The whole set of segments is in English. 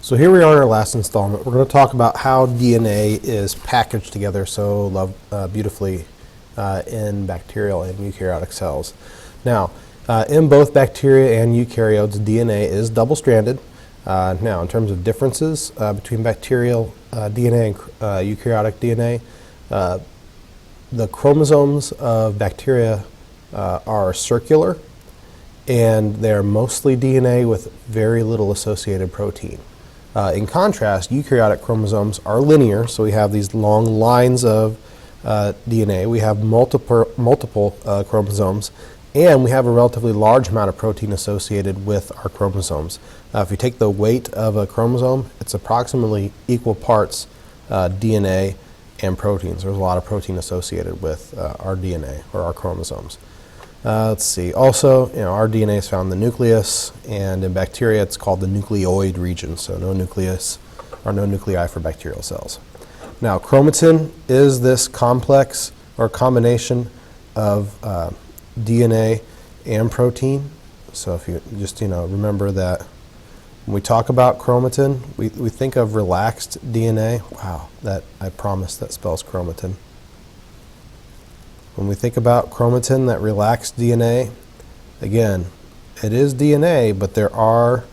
So here we are in our last installment. We're going to talk about how DNA is packaged together so beautifully in bacterial and eukaryotic cells. Now, in both bacteria and eukaryotes, DNA is double-stranded. Now, in terms of differences between bacterial DNA and eukaryotic DNA, the chromosomes of bacteria are circular, and they're mostly DNA with very little associated protein. In contrast, eukaryotic chromosomes are linear, so we have these long lines of DNA. We have multiple chromosomes, and we have a relatively large amount of protein associated with our chromosomes. If you take the weight of a chromosome, it's approximately equal parts DNA and proteins. There's a lot of protein associated with our DNA or our chromosomes. Let's see. Also, our DNA is found in the nucleus, and in bacteria it's called the nucleoid region, so no nucleus or no nuclei for bacterial cells. Now, chromatin is this complex or combination of DNA and protein. So if you just remember that when we talk about chromatin, we think of relaxed DNA. Wow, I promise that spells chromatin. When we think about chromatin, that relaxed DNA, again, it is DNA, but there are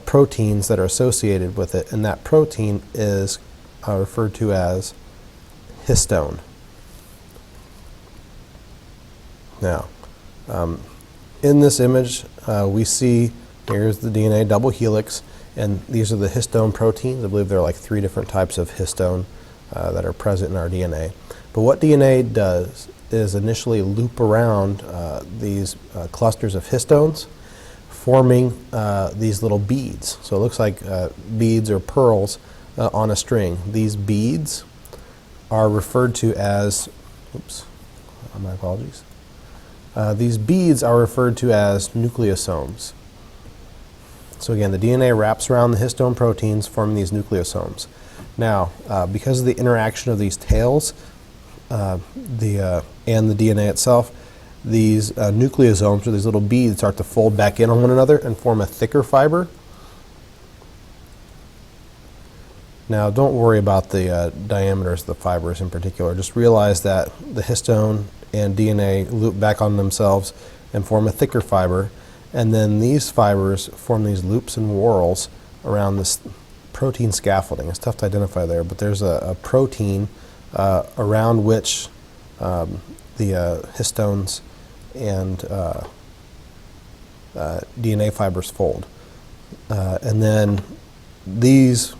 proteins that are associated with it, and that protein is referred to as histone. Now, in this image, we see here's the DNA double helix, and these are the histone proteins. I believe there are like 3 different types of histone that are present in our DNA. But what DNA does is initially loop around these clusters of histones, forming these little beads. So it looks like beads or pearls on a string. These beads are referred to as, my apologies. These beads are referred to as nucleosomes. So again, the DNA wraps around the histone proteins, forming these nucleosomes. Now, because of the interaction of these tails, and the DNA itself, these nucleosomes, or these little beads, start to fold back in on one another and form a thicker fiber. Now, don't worry about the diameters of the fibers in particular. Just realize that the histone and DNA loop back on themselves and form a thicker fiber, and then these fibers form these loops and whorls around this protein scaffolding. It's tough to identify there, but there's a protein around which the histones and DNA fibers fold. And then these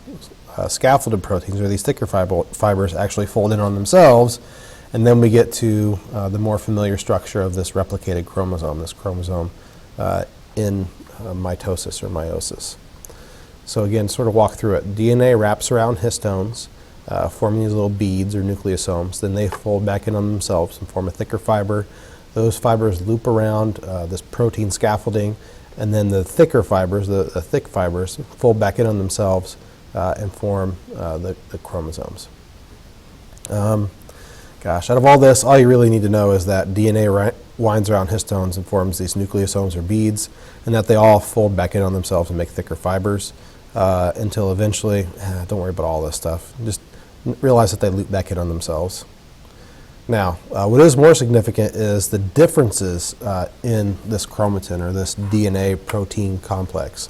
scaffolded proteins, or these thicker fibers, actually fold in on themselves, and then we get to the more familiar structure of this replicated chromosome, in mitosis or meiosis. So again, sort of walk through it. DNA wraps around histones, forming these little beads or nucleosomes. Then they fold back in on themselves and form a thicker fiber. Those fibers loop around this protein scaffolding, and then the thicker fibers, the thick fibers, fold back in on themselves and form the chromosomes. Out of all this, all you really need to know is that DNA winds around histones and forms these nucleosomes or beads, and that they all fold back in on themselves and make thicker fibers until eventually, don't worry about all this stuff, just realize that they loop back in on themselves. Now, what is more significant is the differences in this chromatin, or this DNA protein complex.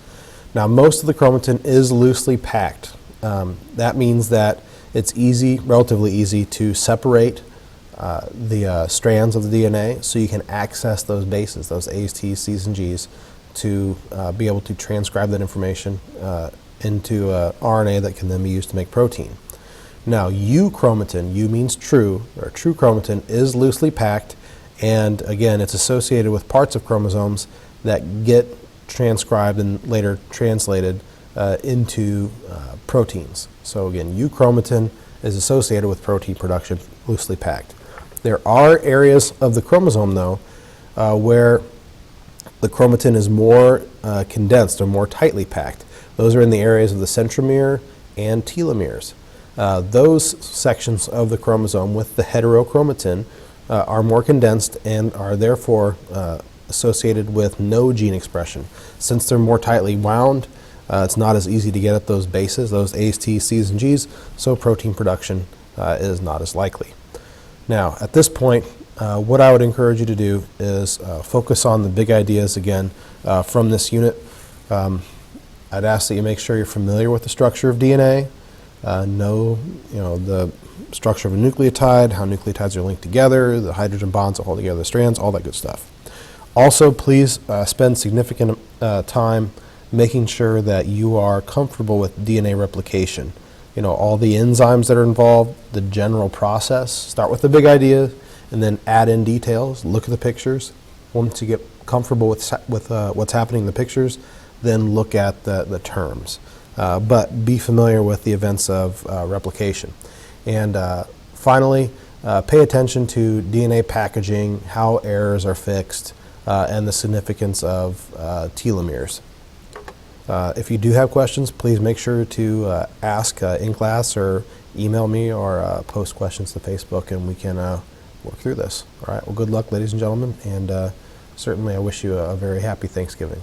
Now, most of the chromatin is loosely packed. That means that it's relatively easy to separate the strands of the DNA, so you can access those bases, those A's, T's, C's, and G's, to be able to transcribe that information into RNA that can then be used to make protein. Now, euchromatin, U means true, or true chromatin, is loosely packed, and again, it's associated with parts of chromosomes that get transcribed and later translated into proteins. So again, euchromatin is associated with protein production, loosely packed. There are areas of the chromosome, though, where the chromatin is more condensed or more tightly packed. Those are in the areas of the centromere and telomeres. Those sections of the chromosome with the heterochromatin are more condensed and are therefore associated with no gene expression. Since they're more tightly wound, It's not as easy to get at those bases, those A's, T's, C's, and G's, so protein production is not as likely. Now, at this point, what I would encourage you to do is focus on the big ideas again from this unit. I'd ask that you make sure you're familiar with the structure of DNA, know the structure of a nucleotide, how nucleotides are linked together, the hydrogen bonds that hold together the strands, all that good stuff. Also, please spend significant time making sure that you are comfortable with DNA replication. All the enzymes that are involved, the general process. Start with the big idea and then add in details. Look at the pictures. Once you get comfortable with what's happening in the pictures, then look at the terms. But be familiar with the events of replication. And finally, pay attention to DNA packaging, how errors are fixed, and the significance of telomeres. If you do have questions, please make sure to ask in class or email me or post questions to Facebook, and we can work through this. All right, well, good luck, ladies and gentlemen, and certainly I wish you a very happy Thanksgiving.